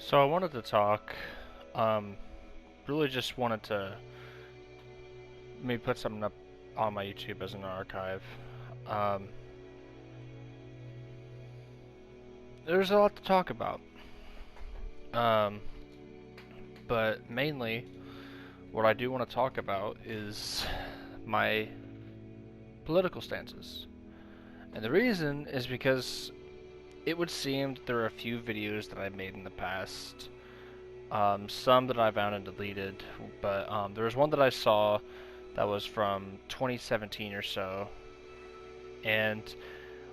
So I wanted to talk, um, really just wanted to maybe put something up on my YouTube as an archive. Um, there's a lot to talk about, um, but mainly what I do want to talk about is my political stances. And the reason is because it would seem that there are a few videos that I've made in the past, some that I found and deleted, but there was one that I saw that was from 2017 or so. And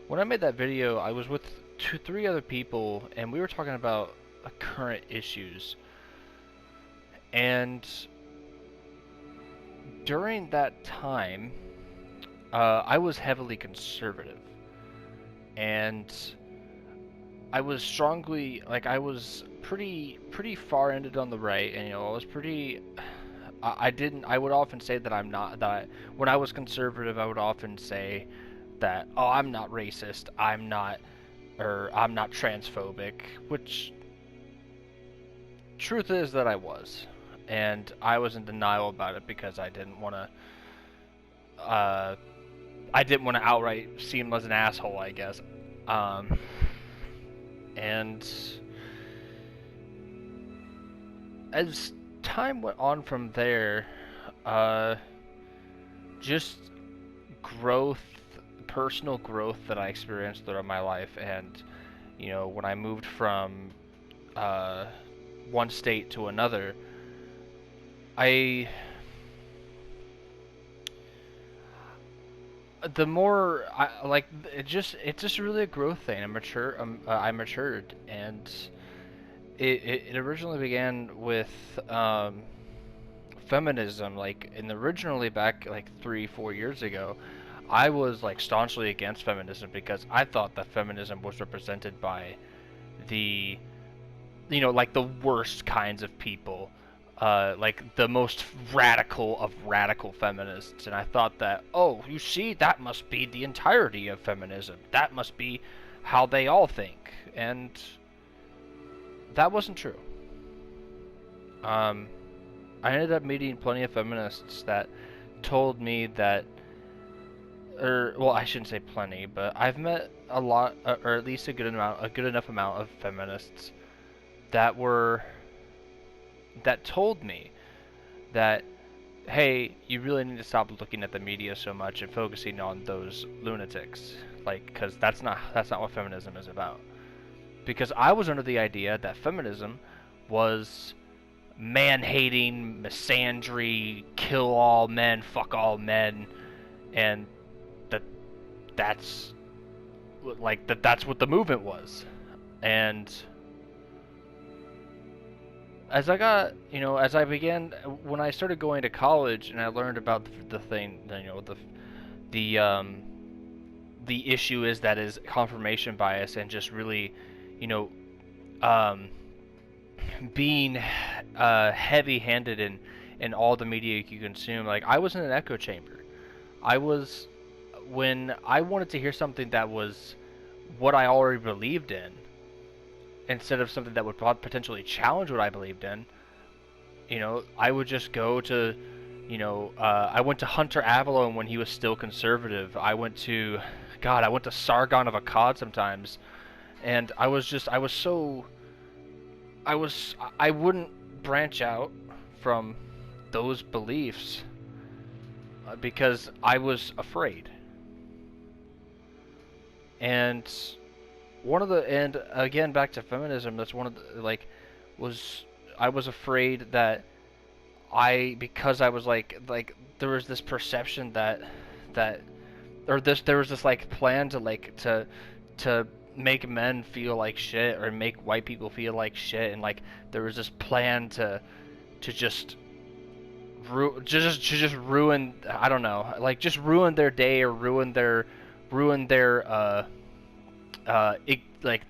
when I made that video, I was with three other people, and we were talking about current issues. And during that time, I was heavily conservative, and I was strongly I was pretty far ended on the right, and I was pretty. I didn't. I would often say that I'm not that. When I was conservative, I would often say that, oh, I'm not racist, I'm not transphobic, which truth is that I was, and I was in denial about it because uh, I didn't want to outright seem as an asshole, I guess, um, and as time went on from there, uh, just growth, personal growth that I experienced throughout my life, and when I moved from uh, one state to another, I the more I like it's just really a growth thing. I matured, and it originally began with feminism. And originally back like 3-4 years ago, I was like staunchly against feminism because I thought that feminism was represented by the like the worst kinds of people, like the most radical of radical feminists. And I thought that, oh, you see, that must be the entirety of feminism. That must be how they all think. And that wasn't true. Um, I ended up meeting plenty of feminists that told me that, or well, I shouldn't say plenty, but I've met a lot, or at least a good enough amount of feminists that were that told me that, hey, you really need to stop looking at the media so much and focusing on those lunatics, like, because that's not what feminism is about. Because I was under the idea that feminism was man-hating, misandry, kill all men, fuck all men, and that that's that's what the movement was. And as I got, as I began, when I started going to college and I learned about the thing, the um, the issue is that is confirmation bias, and just really, you know, um, being heavy-handed in all the media you consume. Like, I was in an echo chamber. I was When I wanted to hear something that was what I already believed in, instead of something that would potentially challenge what I believed in. I would just go to, I went to Hunter Avallone when he was still conservative. I went to Sargon of Akkad sometimes, and I wouldn't branch out from those beliefs because I was afraid. And and again, back to feminism, that's one of the, was I was afraid that because I was there was this perception that or this there was this plan to to make men feel like shit, or make white people feel like shit, and there was this plan to just ruin, I don't know, just ruin their day, or ruin their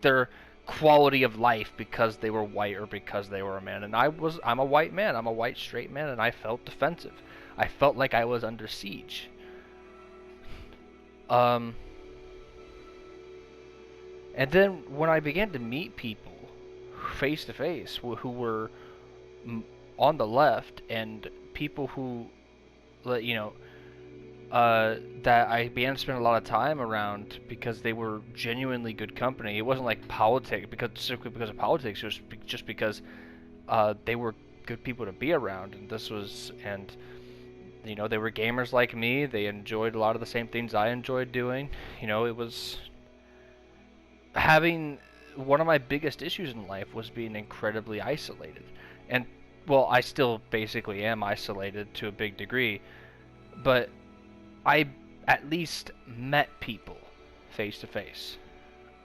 their quality of life because they were white, or because they were a man. And I'm a white man. I'm a white straight man, and I felt defensive. I felt like I was under siege. Um and then when I began to meet people face to face who were on the left, and people who, you know, that I began to spend a lot of time around because they were genuinely good company. It wasn't like politics, because simply because of politics. It was just because they were good people to be around, and they were gamers like me. They enjoyed a lot of the same things I enjoyed doing. It was having one of my biggest issues in life was being incredibly isolated, and well, I still basically am isolated to a big degree, but I at least met people face to face,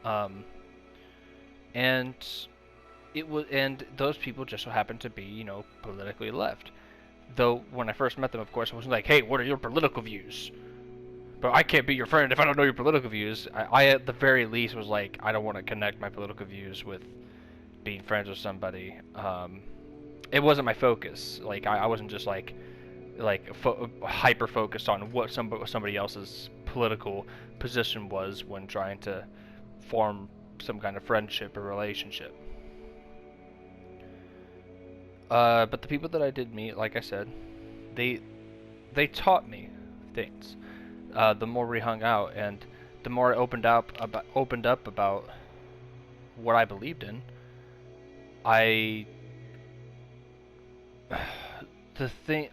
and and those people just so happened to be, politically left. Though when I first met them, of course, I wasn't like, "Hey, what are your political views?" But I can't be your friend if I don't know your political views. I at the very least was like, I don't want to connect my political views with being friends with somebody. It wasn't my focus. Like I wasn't just hyper focused on what somebody else's political position was when trying to form some kind of friendship or relationship. But the people that I did meet, like I said, they taught me things. The more we hung out, and the more I opened up about what I believed in, the thing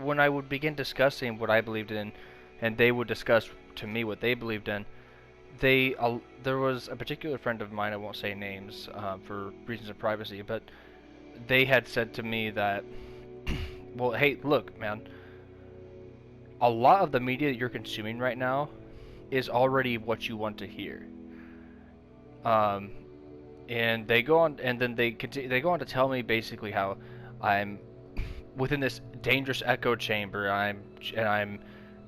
when I would begin discussing what I believed in, and they would discuss to me what they believed in, there was a particular friend of mine, I won't say names for reasons of privacy, but they had said to me that, well, hey, look, man, a lot of the media that you're consuming right now is already what you want to hear. And they go on, and then they go on to tell me basically how I'm within this dangerous echo chamber.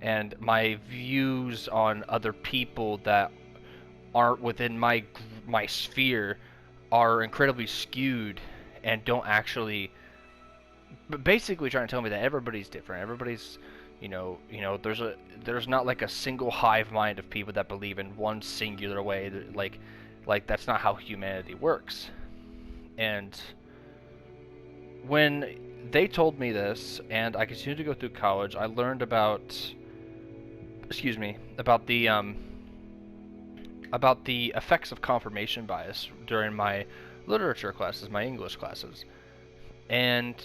And my views on other people that aren't within my sphere are incredibly skewed and don't actually. But basically, trying to tell me that everybody's different. Everybody's, there's not like a single hive mind of people that believe in one singular way. Like that's not how humanity works. And when they told me this, and I continued to go through college, I learned about the effects of confirmation bias during my literature classes, my English classes. And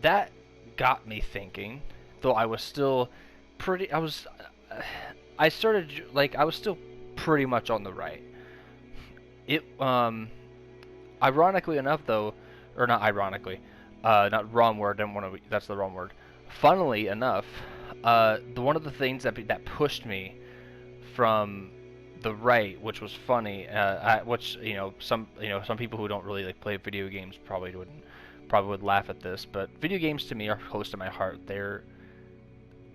that got me thinking, though I was still I was still pretty much on the right. It, ironically enough though, or not ironically, not wrong word, that's the wrong word. Funnily enough, one of the things that pushed me from the right, which was funny, which some people who don't really play video games probably would laugh at this, but video games to me are close to my heart. They're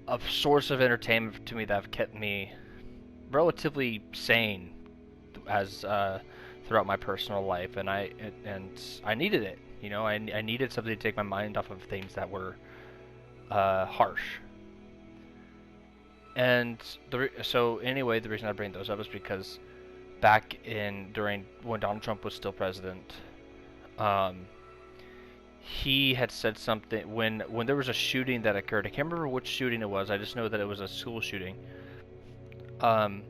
a source of entertainment to me that have kept me relatively sane as throughout my personal life, and I needed it. I needed something to take my mind off of things that were harsh. And so anyway, the reason I bring those up is because back during when Donald Trump was still president, he had said something when there was a shooting that occurred. I can't remember which shooting it was. I just know that it was a school shooting. Donald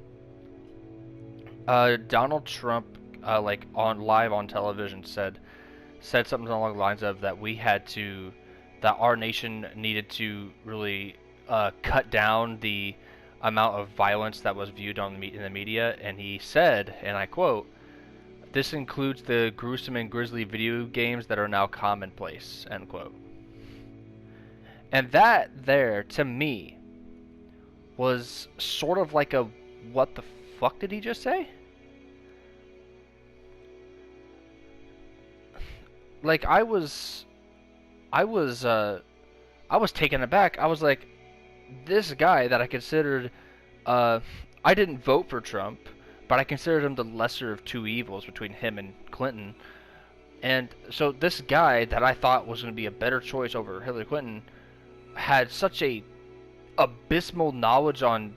Trump, on live on television, said something along the lines of that our nation needed to really cut down the amount of violence that was viewed in the media, and he said, and I quote, "This includes the gruesome and grisly video games that are now commonplace," end quote. And that there, to me, was sort of like a, what the fuck did he just say? Like, I was taken aback. I was like, this guy that I considered, I didn't vote for Trump, but I considered him the lesser of two evils between him and Clinton. And so this guy that I thought was going to be a better choice over Hillary Clinton had such a abysmal knowledge on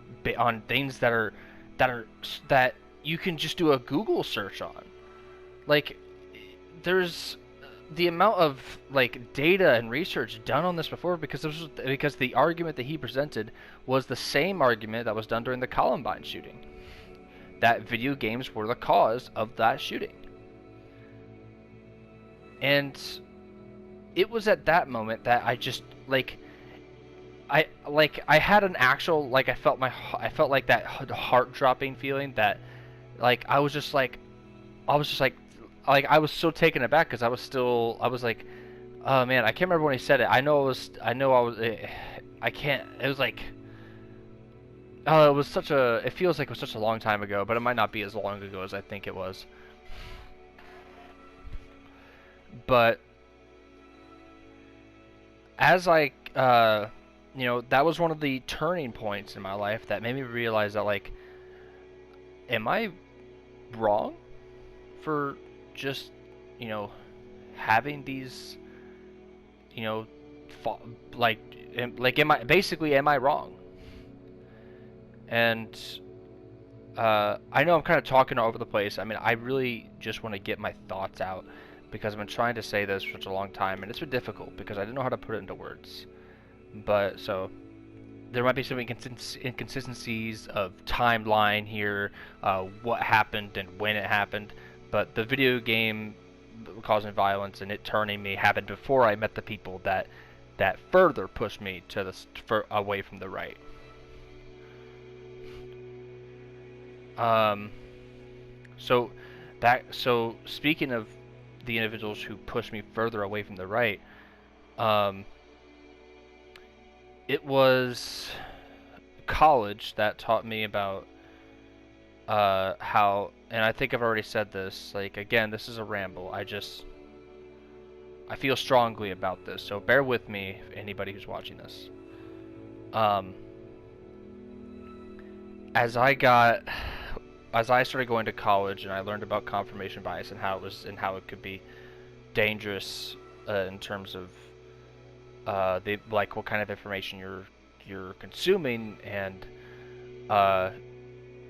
things that you can just do a Google search on. Like, there's the amount of like data and research done on this before, because the argument that he presented was the same argument that was done during the Columbine shooting, that video games were the cause of that shooting. And it was at that moment that I just I had an actual, like, I felt like that heart dropping feeling, that like I was just like I was so taken aback, because I was like, oh man, I can't remember when he said it. I can't, it was like, oh, it feels like it was such a long time ago, but it might not be as long ago as I think it was. But as that was one of the turning points in my life that made me realize that, like, am I wrong for just, having these, like, am I wrong? And I know I'm kind of talking all over the place. I mean, I really just want to get my thoughts out, because I've been trying to say this for such a long time, and it's been difficult because I didn't know how to put it into words. But so there might be some inconsistencies of timeline here, what happened and when it happened. But the video game causing violence and it turning me happened before I met the people that further pushed me to away from the right. So speaking of the individuals who pushed me further away from the right, it was college that taught me about how, and I think I've already said this, like, again, this is a ramble. I feel strongly about this, so bear with me, anybody who's watching this. As I started going to college and I learned about confirmation bias and how it could be dangerous in terms of what kind of information you're consuming,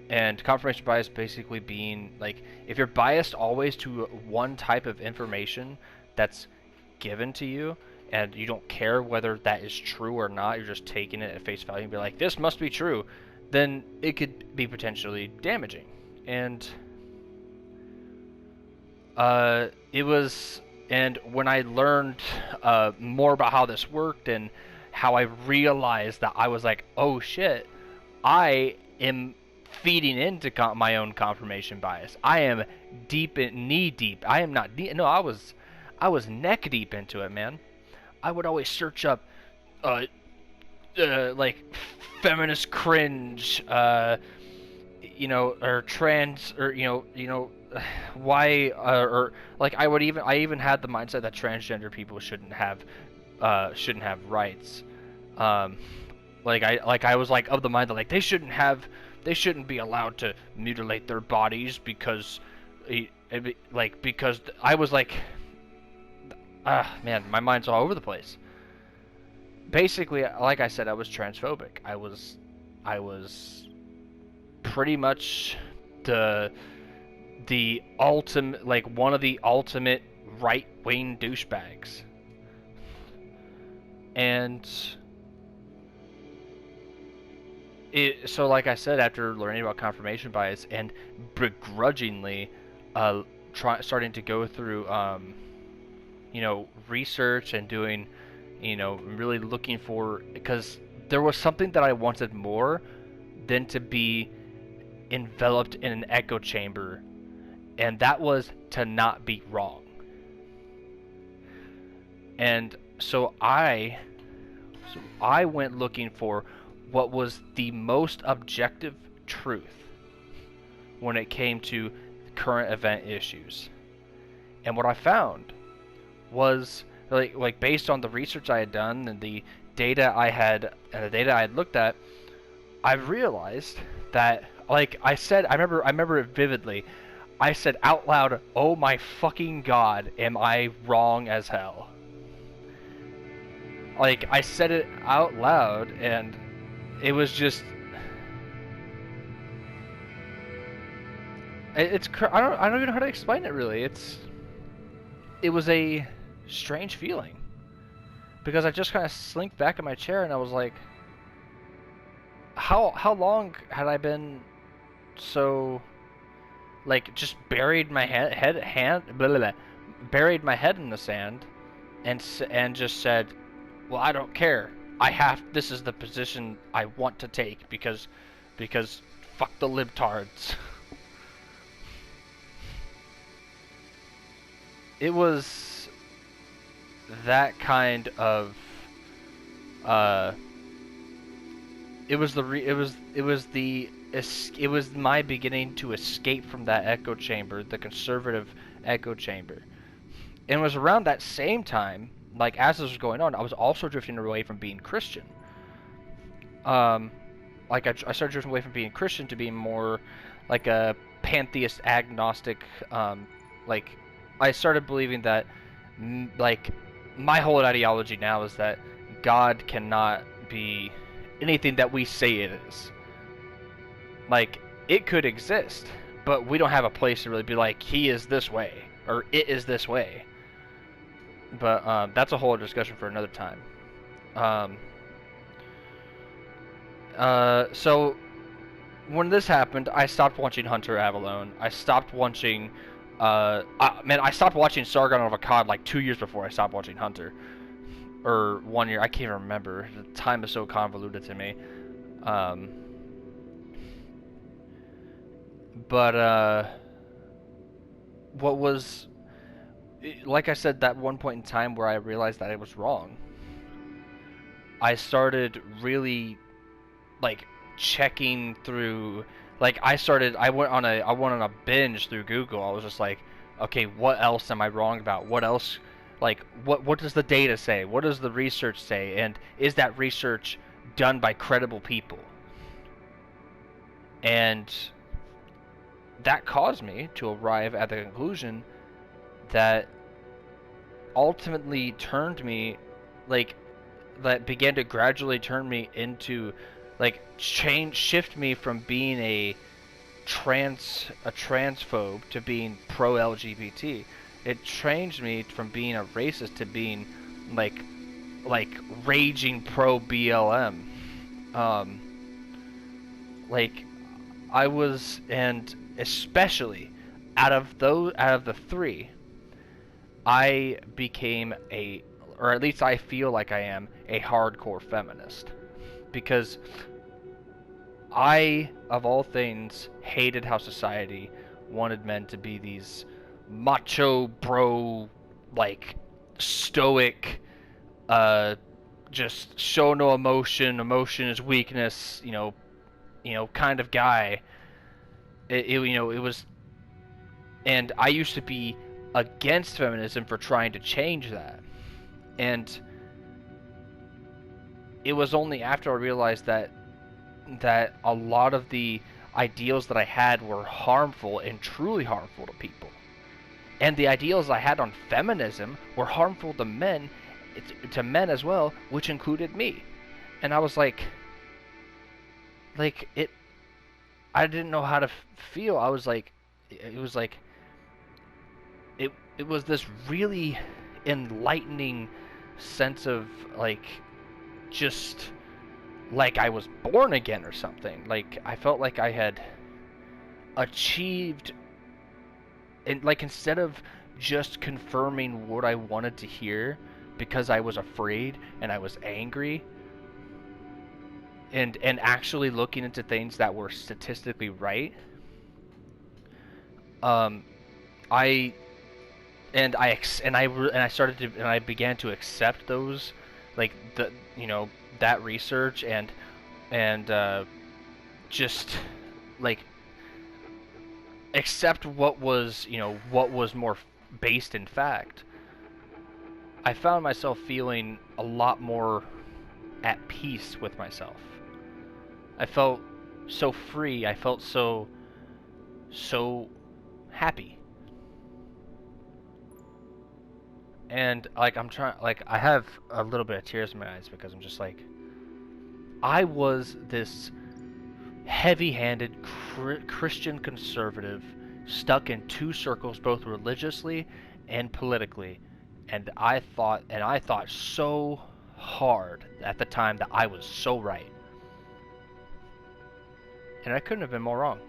and confirmation bias basically being like, if you're biased always to one type of information that's given to you, and you don't care whether that is true or not, you're just taking it at face value and be like, this must be true, then it could be potentially damaging. And and when I learned more about how this worked, and how I realized that I was like, oh shit, I am feeding into my own confirmation bias. I am knee deep. I am not deep. No, I was neck deep into it, man. I would always search up, like, feminist cringe, or trans, or why, or like, I even had the mindset that transgender people shouldn't have rights. I was like of the mind that, like, they shouldn't be allowed to mutilate their bodies because I was like, man, my mind's all over the place. Basically, like I said, I was transphobic. I was pretty much the ultimate, like, one of the ultimate right-wing douchebags. And so like I said, after learning about confirmation bias and begrudgingly starting to go through research and doing, really looking for, because there was something that I wanted more than to be enveloped in an echo chamber, and that was to not be wrong. And so I went looking for what was the most objective truth when it came to current event issues. And what I found was, like based on the research I had done and the data I had looked at, I realized that, like I said, I remember it vividly. I said out loud, "Oh my fucking god, am I wrong as hell?" Like, I said it out loud, and it was just, I don't even know how to explain it, really. it was a strange feeling because I just kind of slinked back in my chair and I was like, how long had I been so like just buried my buried my head in the sand and just said, well, I don't care. This is the position I want to take because fuck the libtards. It was that kind of it was my beginning to escape from that echo chamber, the conservative echo chamber. And it was around that same time, like as this was going on, I was also drifting away from being Christian. Like I started drifting away from being Christian to being more like a pantheist, agnostic. Like I started believing that, like my whole ideology now is that God cannot be anything that we say it is. Like it could exist, but we don't have a place to really be like, he is this way or it is this way. But that's a whole discussion for another time. So when this happened, I stopped watching Hunter Avallone. I stopped watching. I stopped watching Sargon of Akkad like 2 years before I stopped watching Hunter, or 1 year. I can't even remember. The time is so convoluted to me. But what was, like I said, that one point in time where I realized that I was wrong, I started really like checking through, like I went on a binge through Google. I was just like, okay, what else am I wrong about? What else, like what does the data say? What does the research say? And is that research done by credible people? And that caused me to arrive at the conclusion that ultimately turned me, like, that began to gradually turn me into, like, shift me from being a transphobe to being pro-LGBT. It changed me from being a racist to being, like raging pro-BLM. Like, I was, and especially out of the three, I became or at least I feel like I am, a hardcore feminist. Because I, of all things, hated how society wanted men to be these macho bro, like, stoic, just show no emotion, emotion is weakness, kind of guy. It was, and I used to be against feminism for trying to change that. And it was only after I realized that a lot of the ideals that I had were harmful and truly harmful to people. And the ideals I had on feminism were harmful to men as well, which included me. And I was like I didn't know how to feel. I was like, it was this really enlightening sense of, like, just like I was born again or something. Like, I felt like I had achieved, and like, instead of just confirming what I wanted to hear because I was afraid and I was angry, and actually looking into things that were statistically right, I began to accept those, like, that research and just, like, accept what was more based in fact. I found myself feeling a lot more at peace with myself. I felt so free. I felt so happy. And, like, I have a little bit of tears in my eyes because I'm just like, I was this heavy-handed Christian conservative stuck in two circles, both religiously and politically, and I thought so hard at the time that I was so right, and I couldn't have been more wrong.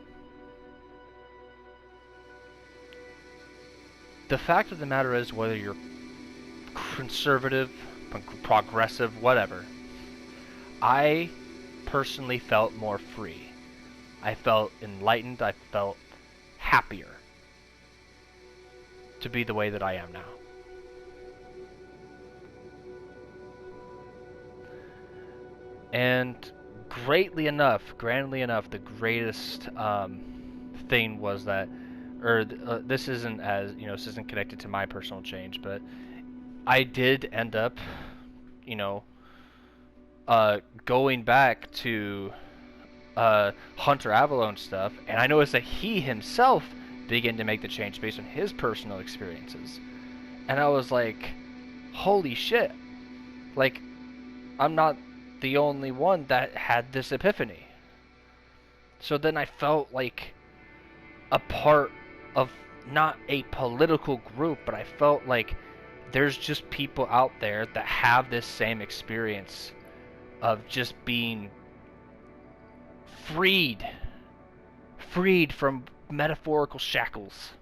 The fact of the matter is, whether you're conservative, progressive, whatever, I personally felt more free. I felt enlightened. I felt happier to be the way that I am now. And grandly enough, the greatest thing was that, this isn't this isn't connected to my personal change, but I did end up, you know, going back to Hunter Avallone stuff, and I noticed that he himself began to make the change based on his personal experiences. And I was like, holy shit. Like, I'm not the only one that had this epiphany. So then I felt like a part of not a political group, but I felt like there's just people out there that have this same experience of just being freed from metaphorical shackles.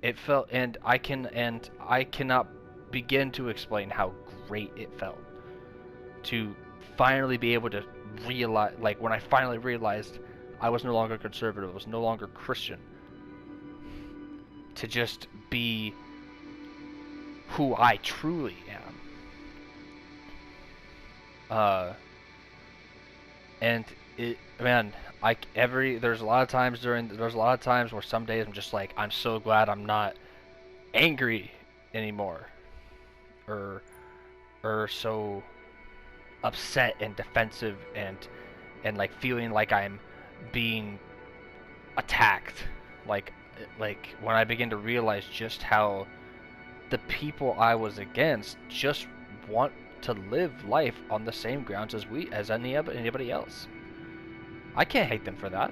It felt, and I cannot begin to explain how great it felt to finally be able to realize, like when I finally realized I was no longer conservative, I was no longer Christian, to just be who I truly am. And it, man, there's a lot of times where some days I'm just like, I'm so glad I'm not angry anymore, or so upset and defensive and like feeling like I'm being attacked, like when I begin to realize just how the people I was against just want to live life on the same grounds as anybody else. I can't hate them for that.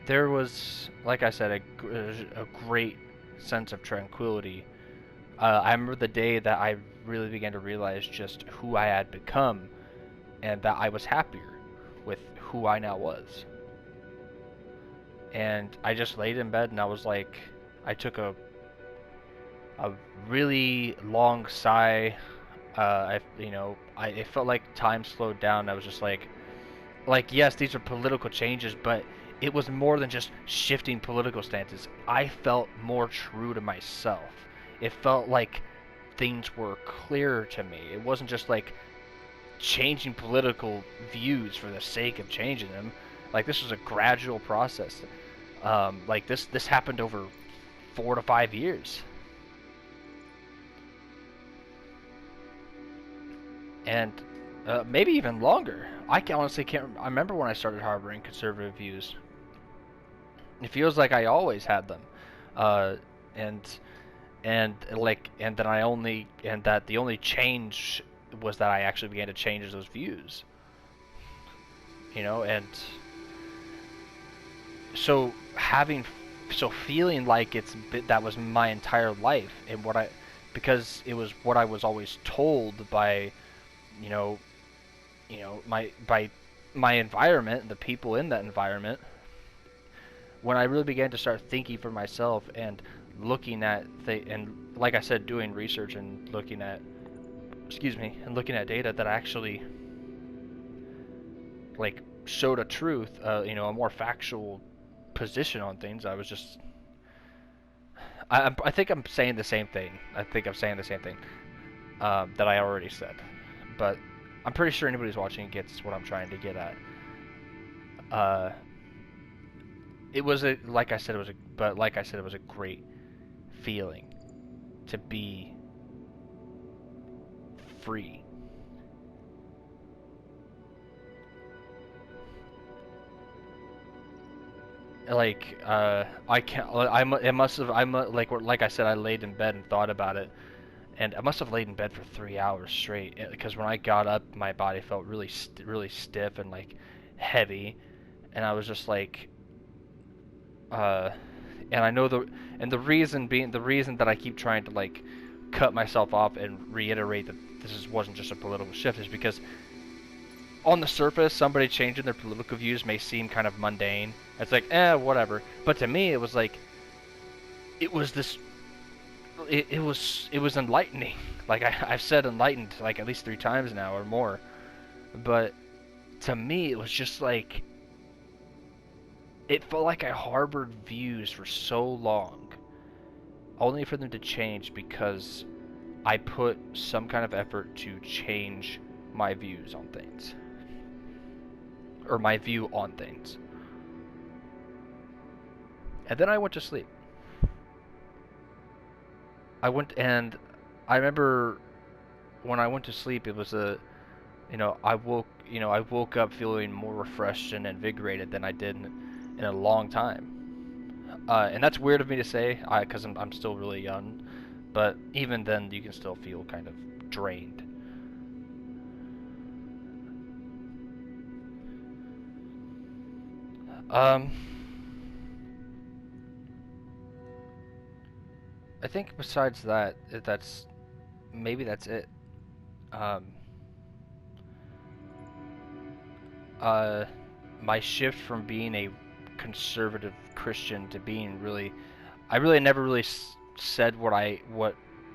There was, like I said, a great sense of tranquility. I remember the day that I really began to realize just who I had become, and that I was happier with who I now was. And I just laid in bed and I was like, I took a really long sigh. It felt like time slowed down. I was just like, yes, these are political changes, but it was more than just shifting political stances. I felt more true to myself. It felt like things were clearer to me. It wasn't just like changing political views for the sake of changing them. Like, this was a gradual process. Like this happened over 4 to 5 years. And maybe even longer. I honestly can't. I remember when I started harboring conservative views. It feels like I always had them, and that the only change was that I actually began to change those views. And so feeling like that was my entire life, and because it was what I was always told by my environment, the people in that environment. When I really began to start thinking for myself and looking at and like I said, doing research and looking at data that actually like showed a truth, a more factual position on things, I was just I think I'm saying the same thing. That I already said, but I'm pretty sure anybody who's watching gets what I'm trying to get at. It was like I said, it was a great feeling to be free. Like, I can't. It must have. Like I said, I laid in bed and thought about it, and I must have laid in bed for 3 hours straight because when I got up, my body felt really stiff and like heavy, and I was just like, uh, and I know the reason being the reason that I keep trying to like cut myself off and reiterate that wasn't just a political shift is because on the surface, somebody changing their political views may seem kind of mundane. It's like, whatever. But to me, it was like, it was this, it was enlightening. Like I've said enlightened like at least 3 times now or more. But to me, it was just like, it felt like I harbored views for so long, only for them to change because I put some kind of effort to change my views on things. Or my view on things. And then I went to sleep. I remember when I went to sleep, it was I woke up feeling more refreshed and invigorated than I did in a long time. And that's weird of me to say, because I'm still really young. But even then, you can still feel kind of drained. I think besides that, maybe that's it. Um, my shift from being a conservative Christian to being I really never really said what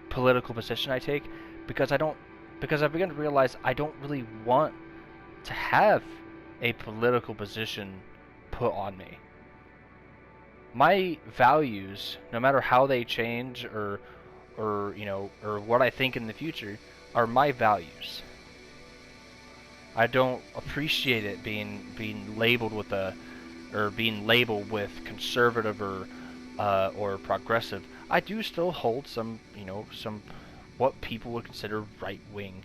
political position I take because I've begun to realize I don't really want to have a political position put on me. My values, no matter how they change or what I think in the future, are my values. I don't appreciate it being labeled with conservative or progressive. I do still hold some what people would consider right-wing,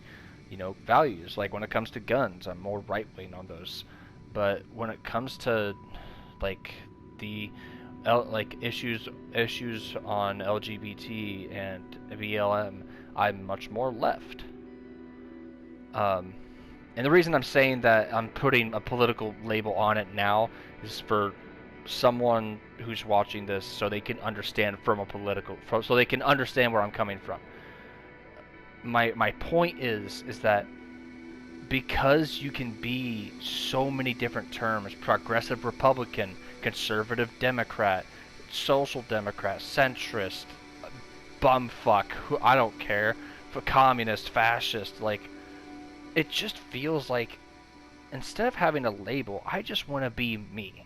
values. Like when it comes to guns, I'm more right-wing on those. But when it comes to like the issues on LGBT and BLM, I'm much more left. And the reason I'm saying that I'm putting a political label on it now is for someone who's watching this, so they can understand so they can understand where I'm coming from. My point is that because you can be so many different terms: progressive Republican, conservative Democrat, social democrat, centrist, bumfuck, who I don't care, for communist, fascist, like, it just feels like instead of having a label, I just want to be me.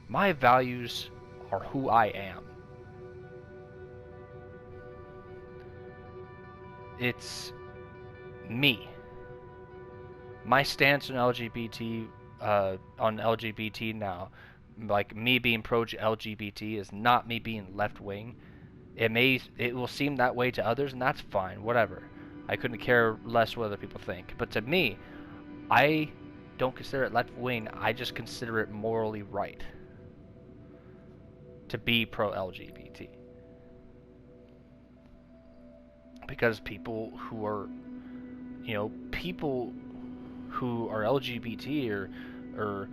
My values are who I am. It's me. My stance on LGBT now, like me being pro-LGBT, is not me being left-wing. It will seem that way to others, and that's fine, whatever. I couldn't care less what other people think. But to me, I don't consider it left-wing, I just consider it morally right to be pro-LGBT. Because people who are LGBT or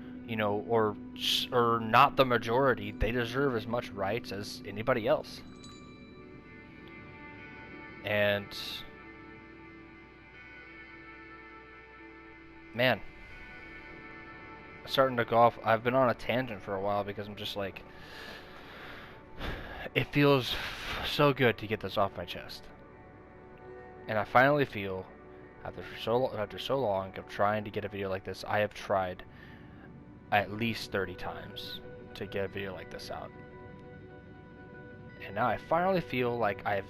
not the majority, they deserve as much rights as anybody else. And man, starting to go off. I've been on a tangent for a while because I'm just like, it feels so good to get this off my chest. And I finally feel, after so long of trying to get a video like this, I have tried at least 30 times to get a video like this out. And now I finally feel like I've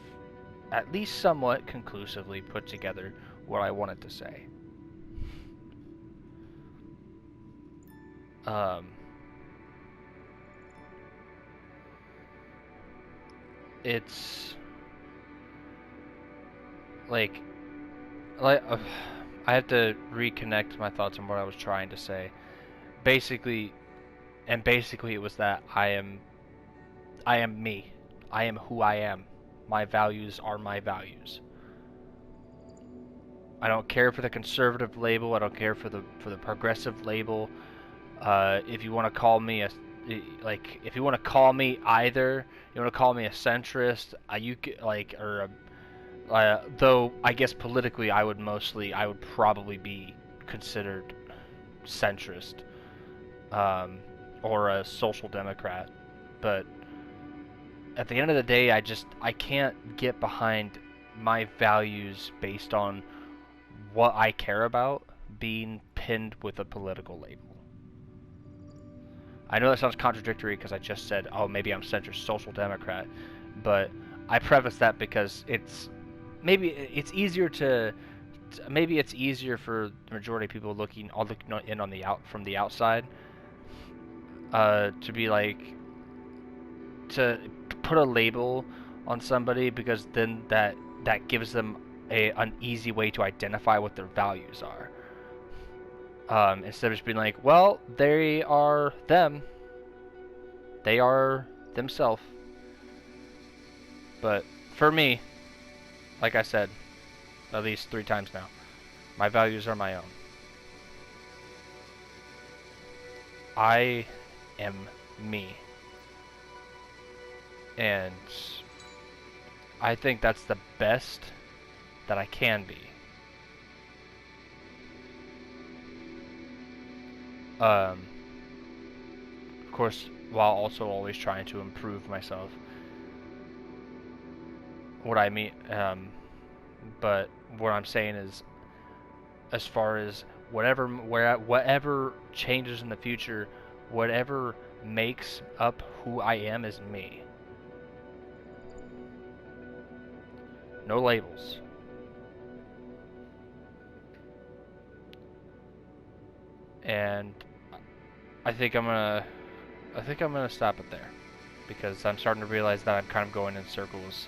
at least somewhat conclusively put together what I wanted to say. It's like I have to reconnect my thoughts on what I was trying to say. Basically it was that I am me. I am who I am My values are my values. I don't care for the conservative label. I don't care for the progressive label. If you want to call me if you want to call me either, you want to call me a centrist, though I guess politically I would probably be considered centrist, or a social democrat. But at the end of the day, I can't get behind my values based on what I care about being pinned with a political label. I know that sounds contradictory because I just said, oh, maybe I'm centrist social democrat, but I preface that because maybe it's easier for the majority of people looking in on from the outside, to be like, to put a label on somebody, because then that gives them an easy way to identify what their values are. Instead of just being like, well, they are them. They are themselves. But for me, like I said, at least 3 times now, my values are my own. I am me. And I think that's the best that I can be. Of course, while also always trying to improve myself. What I mean, but what I'm saying is, as far as whatever changes in the future, whatever makes up who I am is me. No labels. And I think I'm gonna stop it there, because I'm starting to realize that I'm kind of going in circles.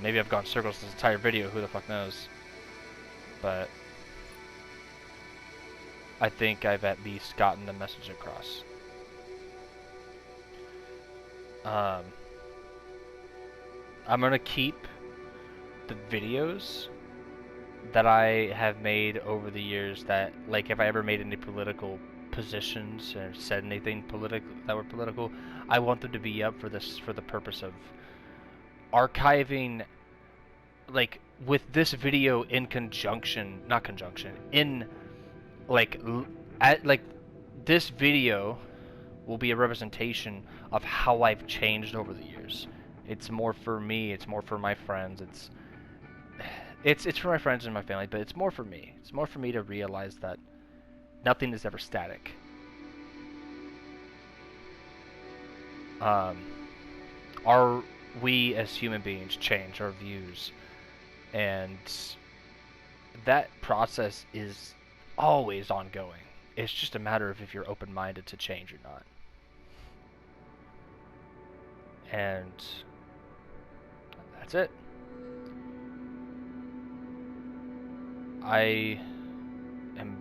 Maybe I've gone circles this entire video, who the fuck knows. But I think I've at least gotten the message across. I'm gonna keep the videos that I have made over the years, that, like, if I ever made any political positions or said anything that were political, I want them to be up for the purpose of archiving, like, with this video in conjunction, not conjunction, in, like, this video will be a representation of how I've changed over the years. It's more for me, it's more for my friends, it's for my friends and my family, but it's more for me. It's more for me to realize that nothing is ever static. We as human beings change our views, and that process is always ongoing. It's just a matter of if you're open-minded to change or not. And that's it. I am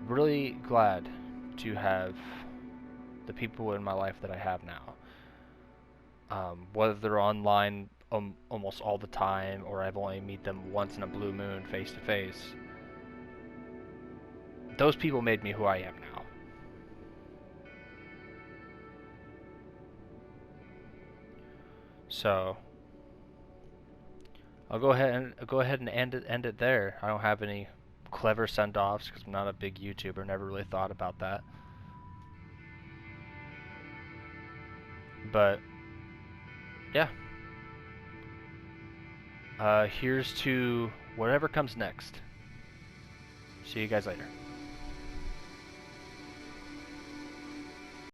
really glad to have the people in my life that I have now. Whether they're online almost all the time, or I've only meet them once in a blue moon face to face. Those people made me who I am now. So I'll go ahead and end it there. I don't have any clever send-offs because I'm not a big YouTuber. Never really thought about that. But yeah. Here's to whatever comes next. See you guys later.